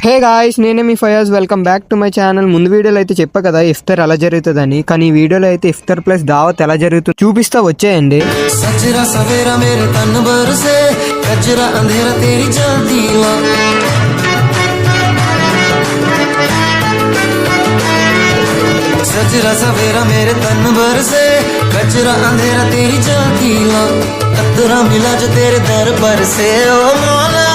హే guys, నేనే మీ Fayaz. Welcome back to my channel. ముందు వీడియోలో అయితే చెప్పా కదా ఇఫ్తార్ ఎలా జరుగుతుందని, కానీ ఈ వీడియోలో అయితే ఇఫ్తార్ ప్లస్ దావత్ ఎలా జరుగుతుంది చూపిస్తా, వచ్చేయండి. सजरा सवेरा मेरे तन भर से कजरा अंधेरा तेरी जलती ला सजरा सवेरा मेरे तन भर से कजरा अंधेरा तेरी जलती ला कतरा मिला जो तेरे दर पर से ओ मौला